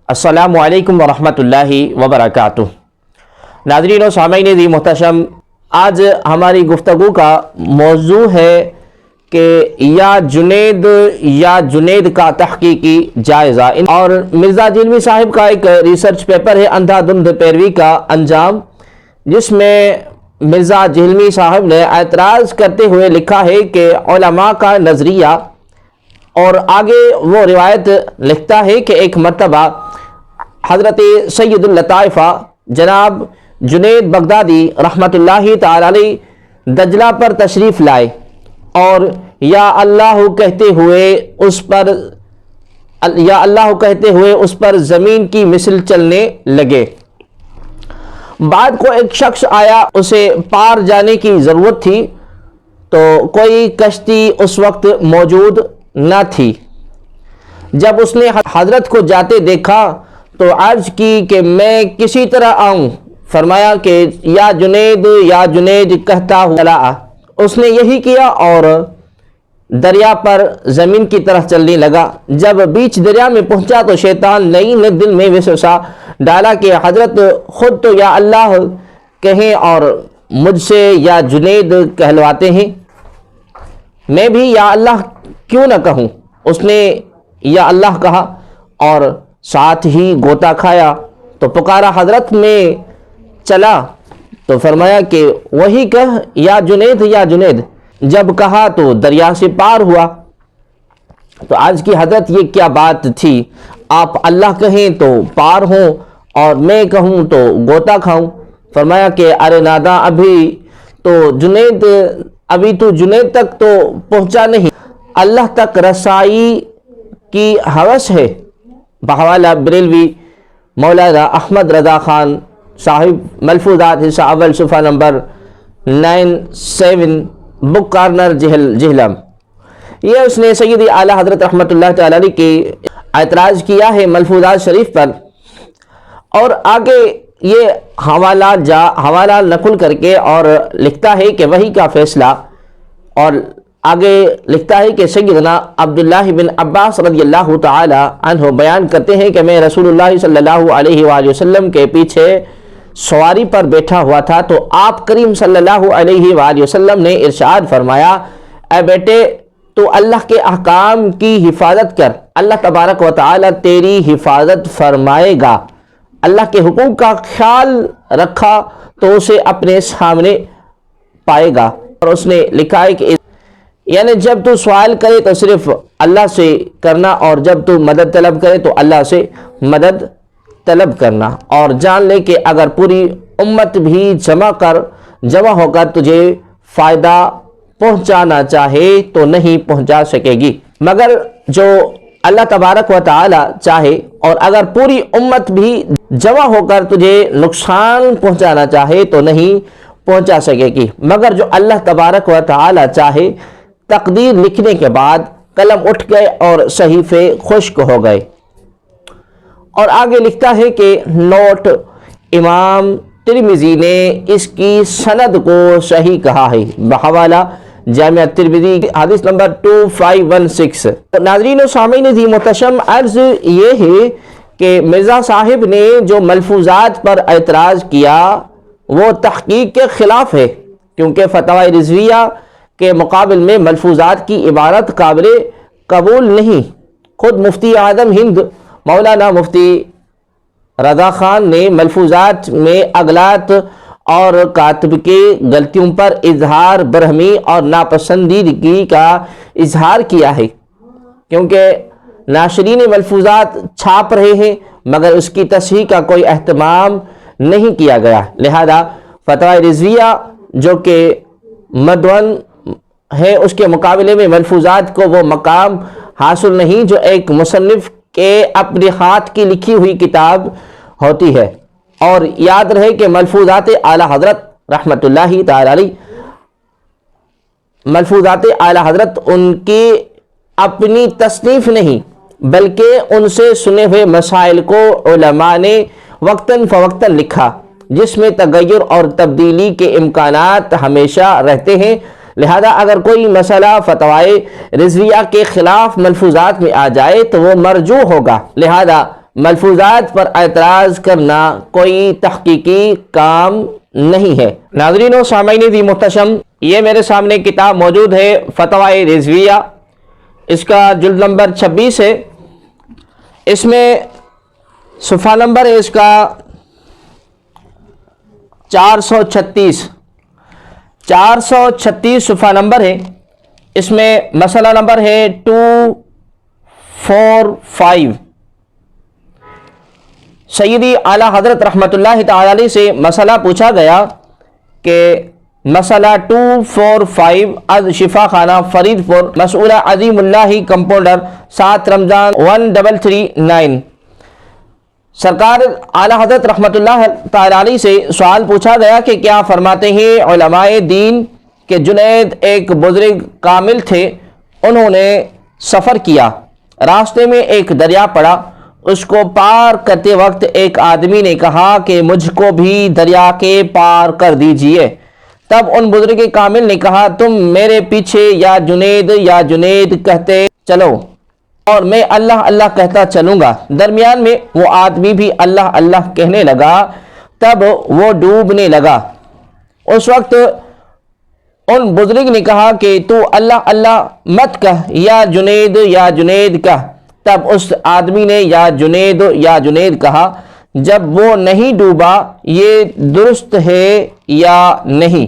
السلام علیکم ورحمۃ اللہ وبرکاتہ۔ ناظرین و سامعین دی محتشم، آج ہماری گفتگو کا موضوع ہے کہ یا جنید کا تحقیقی جائزہ، اور مرزا جہلمی صاحب کا ایک ریسرچ پیپر ہے اندھا دھند پیروی کا انجام، جس میں مرزا جہلمی صاحب نے اعتراض کرتے ہوئے لکھا ہے کہ علماء کا نظریہ، اور آگے وہ روایت لکھتا ہے کہ ایک مرتبہ حضرت سید اللطائفہ جناب جنید بغدادی رحمۃ اللہ تعالی علیہ دجلہ پر تشریف لائے اور یا اللہ کہتے ہوئے اس پر زمین کی مثل چلنے لگے۔ بعد کو ایک شخص آیا، اسے پار جانے کی ضرورت تھی، تو کوئی کشتی اس وقت موجود نہ تھی۔ جب اس نے حضرت کو جاتے دیکھا تو عرض کی کہ میں کسی طرح آؤں؟ فرمایا کہ یا جنید کہتا ہوا چلا۔ اس نے یہی کیا اور دریا پر زمین کی طرح چلنے لگا۔ جب بیچ دریا میں پہنچا تو شیطان نے دل میں وسوسہ ڈالا کہ حضرت خود تو یا اللہ کہیں اور مجھ سے یا جنید کہلواتے ہیں، میں بھی یا اللہ کیوں نہ کہوں؟ اس نے یا اللہ کہا اور ساتھ ہی غوطہ کھایا تو پکارا حضرت میں چلا، تو فرمایا کہ وہی کہہ یا جنید۔ جب کہا تو دریا سے پار ہوا۔ تو آج کی حضرت یہ کیا بات تھی؟ آپ اللہ کہیں تو پار ہوں اور میں کہوں تو غوطہ کھاؤں؟ فرمایا کہ ارے ناداں، ابھی تو جنید تک تو پہنچا نہیں، اللہ تک رسائی کی ہوس ہے۔ بحوالہ بریلوی مولانا احمد رضا خان صاحب، ملفوظات حصہ اول، صفحہ نمبر 97، بک کارنر جہلم۔ یہ اس نے سیدی اعلیٰ حضرت رحمۃ اللہ تعالی علیہ کے اعتراض کیا ہے ملفوظات شریف پر، اور آگے یہ حوالہ نقل کر کے اور لکھتا ہے کہ وہی کا فیصلہ، اور آگے لکھتا ہے کہ سیدنا عبداللہ بن عباس رضی اللہ تعالی عنہ بیان کرتے ہیں کہ میں رسول اللہ صلی اللہ علیہ وآلہ وسلم کے پیچھے سواری پر بیٹھا ہوا تھا، تو آپ کریم صلی اللہ علیہ وآلہ وسلم نے ارشاد فرمایا، اے بیٹے تو اللہ کے احکام کی حفاظت کر، اللہ تبارک و تعالی تیری حفاظت فرمائے گا۔ اللہ کے حقوق کا خیال رکھا تو اسے اپنے سامنے پائے گا۔ اور اس نے لکھا ہے کہ یعنی جب تو سوال کرے تو صرف اللہ سے کرنا، اور جب تو مدد طلب کرے تو اللہ سے مدد طلب کرنا، اور جان لے کہ اگر پوری امت بھی جمع ہو کر تجھے فائدہ پہنچانا چاہے تو نہیں پہنچا سکے گی، مگر جو اللہ تبارک و تعالی چاہے، اور اگر پوری امت بھی جمع ہو کر تجھے نقصان پہنچانا چاہے تو نہیں پہنچا سکے گی، مگر جو اللہ تبارک و تعالی چاہے۔ تقدیر لکھنے کے بعد قلم اٹھ گئے اور صحیفے خشک ہو گئے۔ اور آگے لکھتا ہے کہ نوٹ، امام ترمذی نے اس کی سند کو صحیح کہا ہے، بحوالہ جامع ترمذی حدیث نمبر 2516۔ ناظرین و سامعین دی محتشم، عرض یہ ہے کہ مرزا صاحب نے جو ملفوظات پر اعتراض کیا وہ تحقیق کے خلاف ہے، کیونکہ فتاوی رضویہ کے مقابل میں ملفوظات کی عبارت قابل قبول نہیں۔ خود مفتی اعظم ہند مولانا مفتی رضا خان نے ملفوظات میں اغلاط اور کاتب کے غلطیوں پر اظہار برہمی اور ناپسندیدگی کا اظہار کیا ہے، کیونکہ ناشرین ملفوظات چھاپ رہے ہیں مگر اس کی تصحیح کا کوئی اہتمام نہیں کیا گیا، لہذا فتاوی رضویہ جو کہ مدون ہے اس کے مقابلے میں ملفوظات کو وہ مقام حاصل نہیں جو ایک مصنف کے اپنے ہاتھ کی لکھی ہوئی کتاب ہوتی ہے۔ اور یاد رہے کہ ملفوظات اعلیٰ حضرت رحمۃ اللہ تعالی علیہ، ملفوظات اعلیٰ حضرت ان کی اپنی تصنیف نہیں بلکہ ان سے سنے ہوئے مسائل کو علماء نے وقتاً فوقتاً لکھا، جس میں تغیر اور تبدیلی کے امکانات ہمیشہ رہتے ہیں، لہذا اگر کوئی مسئلہ فتوائے رضویہ کے خلاف ملفوظات میں آ جائے تو وہ مرجوع ہوگا، لہذا ملفوظات پر اعتراض کرنا کوئی تحقیقی کام نہیں ہے۔ ناظرین و سامعین عزیز محتشم، یہ میرے سامنے کتاب موجود ہے فتوائے رضویہ، اس کا جلد نمبر 26 ہے۔ اس میں صفحہ نمبر ہے اس کا 436 صفحہ نمبر ہے۔ اس میں مسئلہ نمبر ہے 245۔ سیدی اعلیٰ حضرت رحمۃ اللہ تعالی علیہ سے مسئلہ پوچھا گیا کہ مسئلہ 245 از شفا خانہ فرید پور، مسئولہ عظیم اللہ کمپاؤنڈر 7 رمضان 1339۔ سرکار اعلیٰ حضرت رحمۃ اللہ تعالی علیہ سے سوال پوچھا گیا کہ کیا فرماتے ہیں علماء دین کہ جنید ایک بزرگ کامل تھے، انہوں نے سفر کیا، راستے میں ایک دریا پڑا، اس کو پار کرتے وقت ایک آدمی نے کہا کہ مجھ کو بھی دریا کے پار کر دیجئے۔ تب ان بزرگ کامل نے کہا تم میرے پیچھے یا جنید کہتے چلو اور میں اللہ اللہ کہتا چلوں گا۔ درمیان میں وہ آدمی بھی اللہ اللہ کہنے لگا، تب وہ ڈوبنے لگا۔ اس وقت ان بزرگ نے کہا کہ تو اللہ اللہ مت کہہ، یا جنید کہہ۔ تب اس آدمی نے یا جنید کہا۔ جب وہ نہیں ڈوبا یہ درست ہے یا نہیں؟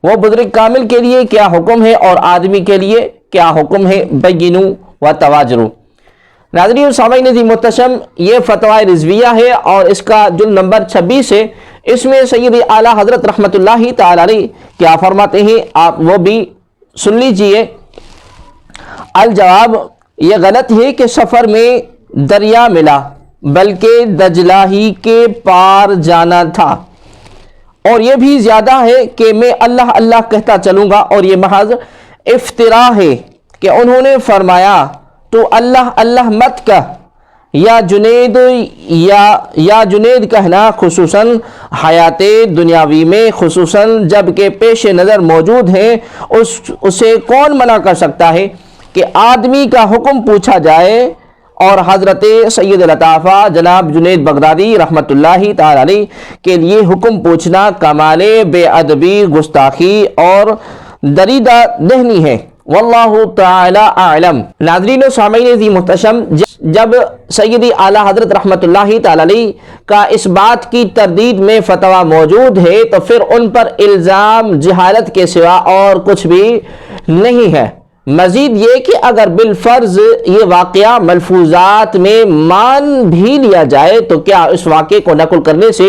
وہ بزرگ کامل کے لیے کیا حکم ہے اور آدمی کے لیے کیا حکم ہے؟ بینو و تواجرو۔ ناظرین و سامعین عزیز محتشم، یہ فتویٰ رضویہ ہے اور اس کا جلد نمبر 26 ہے۔ اس میں سید اعلیٰ حضرت رحمۃ اللہ تعالی علیہ کیا فرماتے ہیں آپ وہ بھی سن لیجئے۔ الجواب، یہ غلط ہے کہ سفر میں دریا ملا، بلکہ دجلہ ہی کے پار جانا تھا، اور یہ بھی زیادہ ہے کہ میں اللہ اللہ کہتا چلوں گا، اور یہ محض افتراء ہے کہ انہوں نے فرمایا تو اللہ اللہ مت کہہ، یا جنید کہنا خصوصاً حیات دنیاوی میں، خصوصاً جب کہ پیش نظر موجود ہیں، اسے کون منع کر سکتا ہے کہ آدمی کا حکم پوچھا جائے؟ اور حضرت سید لطافہ جناب جنید بغدادی رحمۃ اللہ تعالی علیہ کے لیے حکم پوچھنا کمال بے ادبی، گستاخی اور دریدہ دہنی ہے۔ واللہ تعالی اعلم۔ ناظرین و سامعین عزیز محتشم، جب سیدی اعلیٰ حضرت رحمۃ اللہ تعالی علیہ کا اس بات کی تردید میں فتویٰ موجود ہے تو پھر ان پر الزام جہالت کے سوا اور کچھ بھی نہیں ہے۔ مزید یہ کہ اگر بالفرض یہ واقعہ ملفوظات میں مان بھی لیا جائے تو کیا اس واقعے کو نقل کرنے سے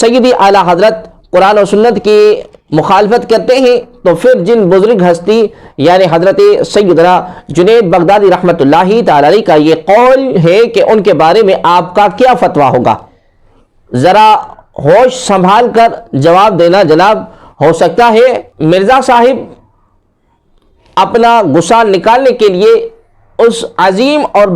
سیدی اعلیٰ حضرت قرآن و سنت کی مخالفت کرتے ہیں؟ تو پھر جن بزرگ ہستی یعنی حضرت سیدنا جنید بغدادی رحمۃ اللہ تعالی علیہ کا یہ قول ہے کہ ان کے بارے میں آپ کا کیا فتویٰ ہوگا؟ ذرا ہوش سنبھال کر جواب دینا جناب۔ ہو سکتا ہے مرزا صاحب اپنا غصہ نکالنے کے لیے اس عظیم اور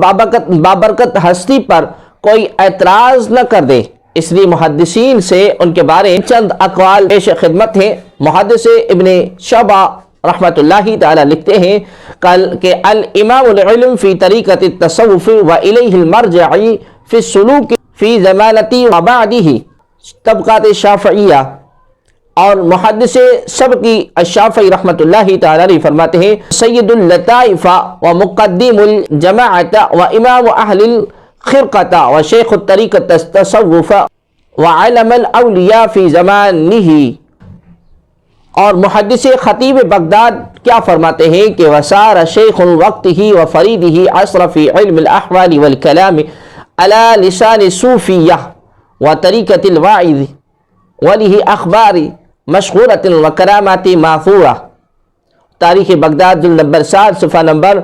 بابرکت ہستی پر کوئی اعتراض نہ کر دے، اس لیے محدثین سے ان کے بارے میں چند اقوال پیش خدمت ہیں۔ محدث ابن شعبہ رحمۃ اللہ تعالی لکھتے ہیں کہ الامام العلم فی طریقۃ التصوف و الیہ المرجع فی السلوک فی زمانتی و بعدہ، طبقات شافعیہ۔ اور محدث سبقی الشافعی رحمۃ اللہ تعالی علیہ فرماتے ہیں سید اللطائف و مقدم الجماعت و امام اہل الخرقۃ و شیخ الطریقۃ التصوف و علم الاولیاء فی زمانہ۔ اور محدث خطیب بغداد کیا فرماتے ہیں کہ وسار شیخ وقتہ و فریدہ عصر فی علم الاحوال والکلام علی لسان صوفیہ و طریقۃ الواعظ ولیہ اخبار مشہورۃ و کرامات ماثورہ۔ تاریخ بغداد جلد نمبر 7 صفحہ نمبر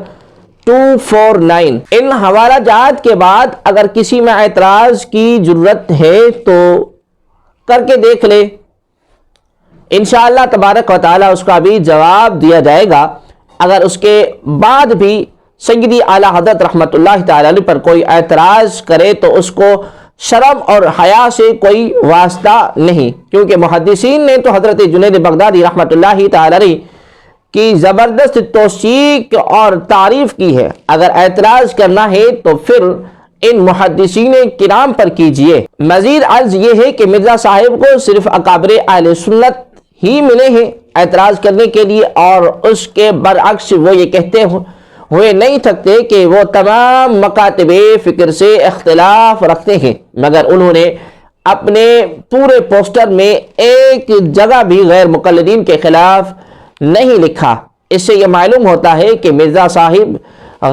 249۔ ان حوالہ جات کے بعد اگر کسی میں اعتراض کی ضرورت ہے تو کر کے دیکھ لے، انشاءاللہ تبارک و تعالی اس کا بھی جواب دیا جائے گا۔ اگر اس کے بعد بھی سیدی اعلیٰ حضرت رحمۃ اللہ تعالی علیہ پر کوئی اعتراض کرے تو اس کو شرم اور حیا سے کوئی واسطہ نہیں، کیونکہ محدثین نے تو حضرت جنید بغدادی رحمۃ اللہ تعالی علیہ کی زبردست توثیق اور تعریف کی ہے۔ اگر اعتراض کرنا ہے تو پھر ان محدثین کرام پر کیجئے۔ مزید عرض یہ ہے کہ مرزا صاحب کو صرف اکابر اہل سنت ہی ملے ہیں اعتراض کرنے کے لیے، اور اس کے برعکس وہ یہ کہتے ہوئے نہیں تھکتے کہ وہ تمام مکاتب فکر سے اختلاف رکھتے ہیں، مگر انہوں نے اپنے پورے پوسٹر میں ایک جگہ بھی غیر مقلدین کے خلاف نہیں لکھا۔ اس سے یہ معلوم ہوتا ہے کہ مرزا صاحب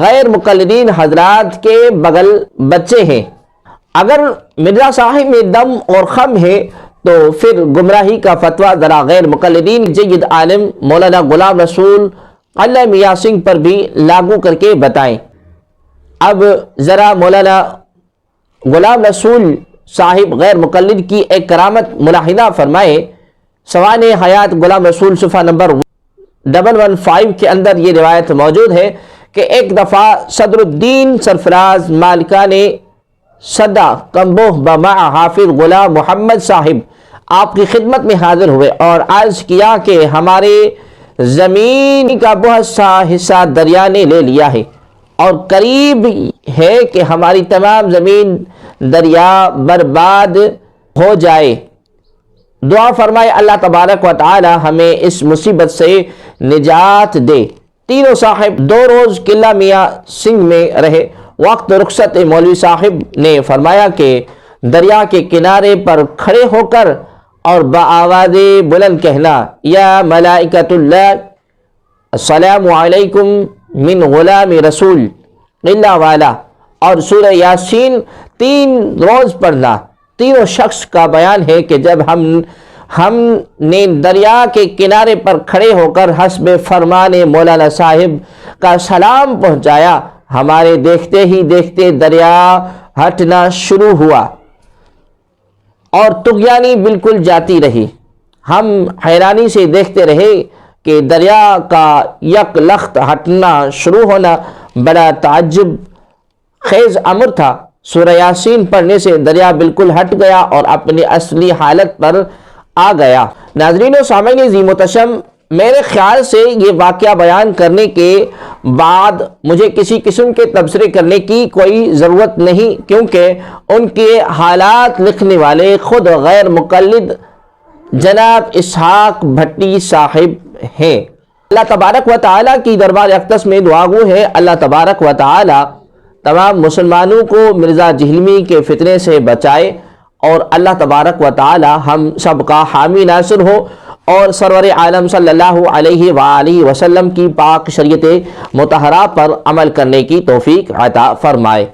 غیر مقلدین حضرات کے بغل بچے ہیں۔ اگر مرزا صاحب میں دم اور خم ہے تو پھر گمراہی کا فتویٰ ذرا غیر مقلدین جید عالم مولانا غلام رسول قلعہ میاں سنگھ پر بھی لاگو کر کے بتائیں۔ اب ذرا مولانا غلام رسول صاحب غیر مقلد کی ایک کرامت ملاحظہ فرمائے۔ سوانح حیات غلام رسول صفحہ نمبر 115 کے اندر یہ روایت موجود ہے کہ ایک دفعہ صدر الدین سرفراز مالکان صدا کمبوہ بمع حافظ غلام محمد صاحب آپ کی خدمت میں حاضر ہوئے اور عرض کیا کہ ہمارے زمین کا بہت سا حصہ دریا نے لے لیا ہے اور قریب ہے کہ ہماری تمام زمین دریا برباد ہو جائے، دعا فرمائے اللہ تبارک و تعالی ہمیں اس مصیبت سے نجات دے۔ تینوں صاحب 2 روز قلعہ میاں سنگھ میں رہے۔ وقت رخصت مولوی صاحب نے فرمایا کہ دریا کے کنارے پر کھڑے ہو کر اور بآواز بلند کہنا، یا ملائکۃ اللہ السلام علیکم من غلام رسول قلعہ والا، اور سورہ یاسین 3 روز پڑھنا۔ تینوں شخص کا بیان ہے کہ جب ہم نے دریا کے کنارے پر کھڑے ہو کر حسب فرمان مولانا صاحب کا سلام پہنچایا، ہمارے دیکھتے ہی دیکھتے دریا ہٹنا شروع ہوا اور طغیانی بالکل جاتی رہی۔ ہم حیرانی سے دیکھتے رہے کہ دریا کا یک لخت ہٹنا شروع ہونا بڑا تعجب خیز امر تھا۔ سورہ یاسین پڑھنے سے دریا بالکل ہٹ گیا اور اپنی اصلی حالت پر آ گیا۔ ناظرین و سامعین عظیم و تشم، میرے خیال سے یہ واقعہ بیان کرنے کے بعد مجھے کسی قسم کے تبصرے کرنے کی کوئی ضرورت نہیں، کیونکہ ان کے حالات لکھنے والے خود غیر مقلد جناب اسحاق بھٹی صاحب ہیں۔ اللہ تبارک و تعالیٰ کی دربار اقدس میں دعا گو ہے اللہ تبارک و تعالیٰ تمام مسلمانوں کو مرزا جہلمی کے فتنے سے بچائے، اور اللہ تبارک و تعالی ہم سب کا حامی ناصر ہو، اور سرور عالم صلی اللہ علیہ وآلہ وسلم کی پاک شریعت مطہرہ پر عمل کرنے کی توفیق عطا فرمائے۔